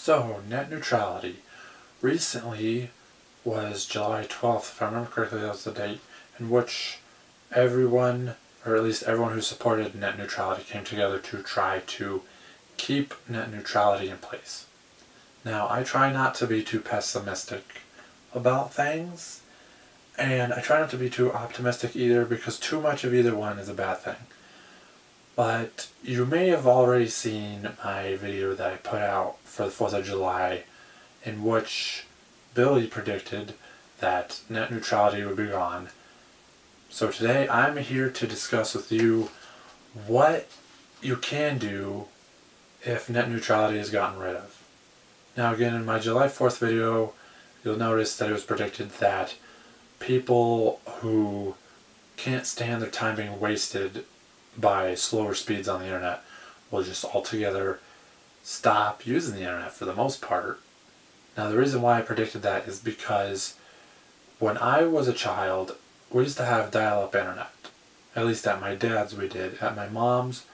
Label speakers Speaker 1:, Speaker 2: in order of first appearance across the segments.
Speaker 1: So, net neutrality. Recently was July 12th, if I remember correctly, that was the date, in which everyone, or at least everyone who supported net neutrality, came together to try to keep net neutrality in place. Now, I try not to be too pessimistic about things, and I try not to be too optimistic either, because too much of either one is a bad thing. But you may have already seen my video that I put out for the 4th of July, in which Billy predicted that net neutrality would be gone. So today I'm here to discuss with you what you can do if net neutrality is gotten rid of. Now again, in my July 4th video, you'll notice that it was predicted that people who can't stand their time being wasted by slower speeds on the internet will just altogether stop using the internet for the most part. Now the reason why I predicted that is because when I was a child, we used to have dial-up internet. At least at my dad's we did. At my mom's,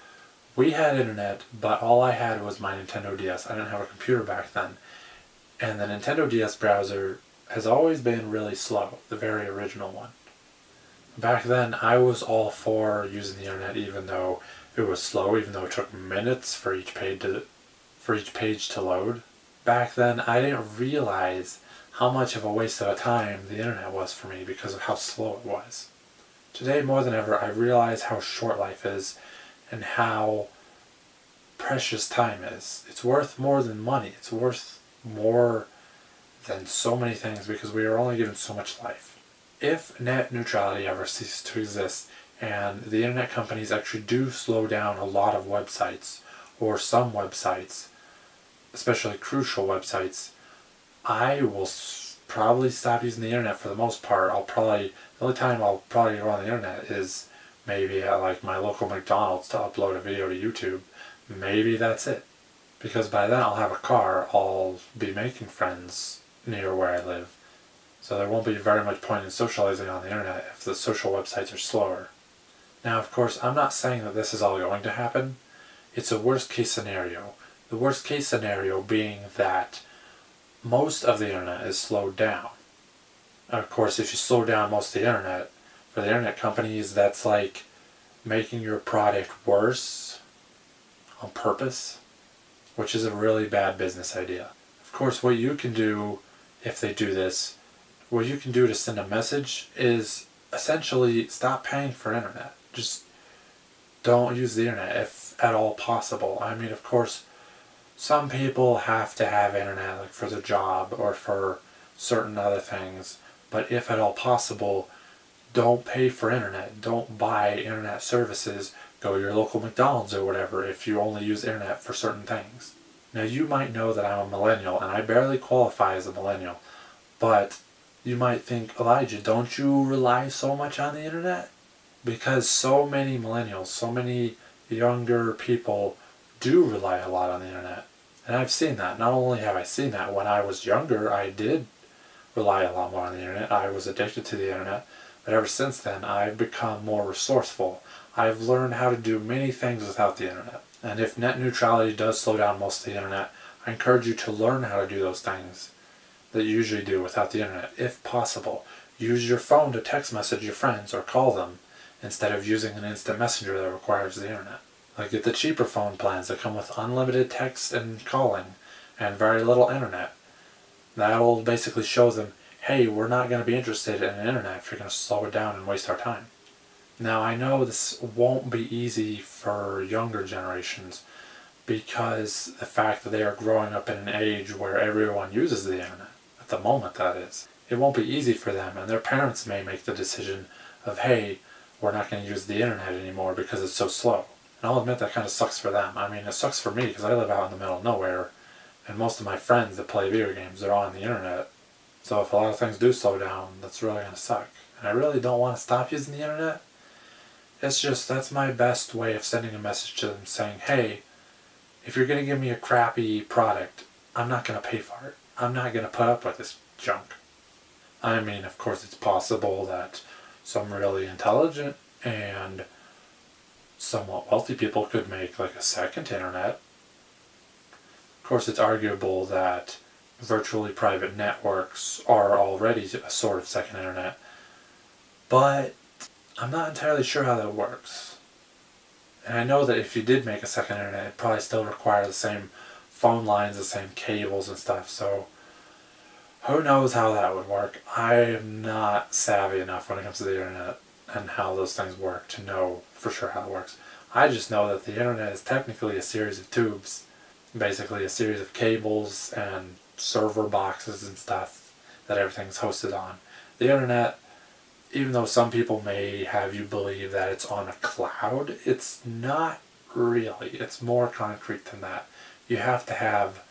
Speaker 1: we had internet, but all I had was my Nintendo DS. I didn't have a computer back then. And the Nintendo DS browser has always been really slow, the very original one. Back then, I was all for using the internet, even though it was slow, even though it took minutes for each page to load. Back then, I didn't realize how much of a waste of a time the internet was for me because of how slow it was. Today, more than ever, I realize how short life is and how precious time is. It's worth more than money. It's worth more than so many things because we are only given so much life. If net neutrality ever ceases to exist and the internet companies actually do slow down a lot of websites, or some websites, especially crucial websites, I will probably stop using the internet for the most part. The only time I'll probably go on the internet is maybe at like my local McDonald's to upload a video to YouTube. Maybe that's it. Because by then I'll have a car, I'll be making friends near where I live. So there won't be very much point in socializing on the internet if the social websites are slower. Now, of course, I'm not saying that this is all going to happen. It's a worst case scenario. The worst case scenario being that most of the internet is slowed down. Of course, if you slow down most of the internet, for the internet companies, that's like making your product worse on purpose, which is a really bad business idea. Of course, what you can do if they do this, what you can do to send a message is essentially stop paying for internet. Just don't use the internet if at all possible. I mean, of course, some people have to have internet like for their job or for certain other things, but if at all possible, don't pay for internet. Don't buy internet services. Go to your local McDonald's or whatever if you only use internet for certain things. Now you might know that I'm a millennial and I barely qualify as a millennial, but you might think, Elijah, don't you rely so much on the internet? Because so many millennials, so many younger people do rely a lot on the internet. And I've seen that. Not only have I seen that, when I was younger, I did rely a lot more on the internet. I was addicted to the internet. But ever since then, I've become more resourceful. I've learned how to do many things without the internet. And if net neutrality does slow down most of the internet, I encourage you to learn how to do those things that you usually do without the internet, if possible. Use your phone to text message your friends or call them instead of using an instant messenger that requires the internet. Like, get the cheaper phone plans that come with unlimited text and calling and very little internet. That'll basically show them, hey, we're not going to be interested in the internet if you're going to slow it down and waste our time. Now, I know this won't be easy for younger generations because the fact that they are growing up in an age where everyone uses the internet. At the moment, that is. It won't be easy for them, and their parents may make the decision of, hey, we're not going to use the internet anymore because it's so slow. And I'll admit that kind of sucks for them. I mean, it sucks for me because I live out in the middle of nowhere, and most of my friends that play video games are on the internet. So if a lot of things do slow down, that's really going to suck. And I really don't want to stop using the internet. It's just, that's my best way of sending a message to them saying, hey, if you're going to give me a crappy product, I'm not going to pay for it. I'm not going to put up with this junk. I mean, of course, it's possible that some really intelligent and somewhat wealthy people could make like a second internet. Of course, it's arguable that virtually private networks are already a sort of second internet, but I'm not entirely sure how that works. And I know that if you did make a second internet, it'd probably still require the same phone lines, the same cables and stuff, so who knows how that would work. I am not savvy enough when it comes to the internet and how those things work to know for sure how it works. I just know that the internet is technically a series of tubes, basically a series of cables and server boxes and stuff that everything's hosted on. The internet, even though some people may have you believe that it's on a cloud, it's not really. It's more concrete than that. You have to have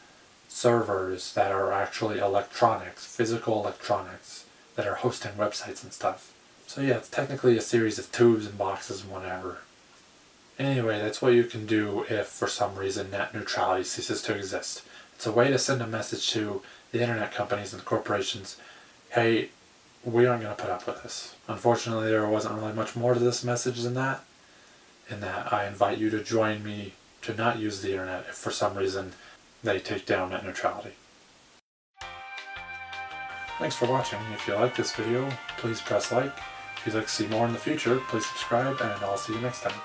Speaker 1: servers that are actually electronics, physical electronics, that are hosting websites and stuff. So yeah, it's technically a series of tubes and boxes and whatever. Anyway, that's what you can do if for some reason net neutrality ceases to exist. It's a way to send a message to the internet companies and corporations, hey, we aren't going to put up with this. Unfortunately, there wasn't really much more to this message than that, in that I invite you to join me to not use the internet if for some reason they take down net neutrality. Thanks for watching. If you like this video, please press like. If you'd like to see more in the future, please subscribe, and I'll see you next time.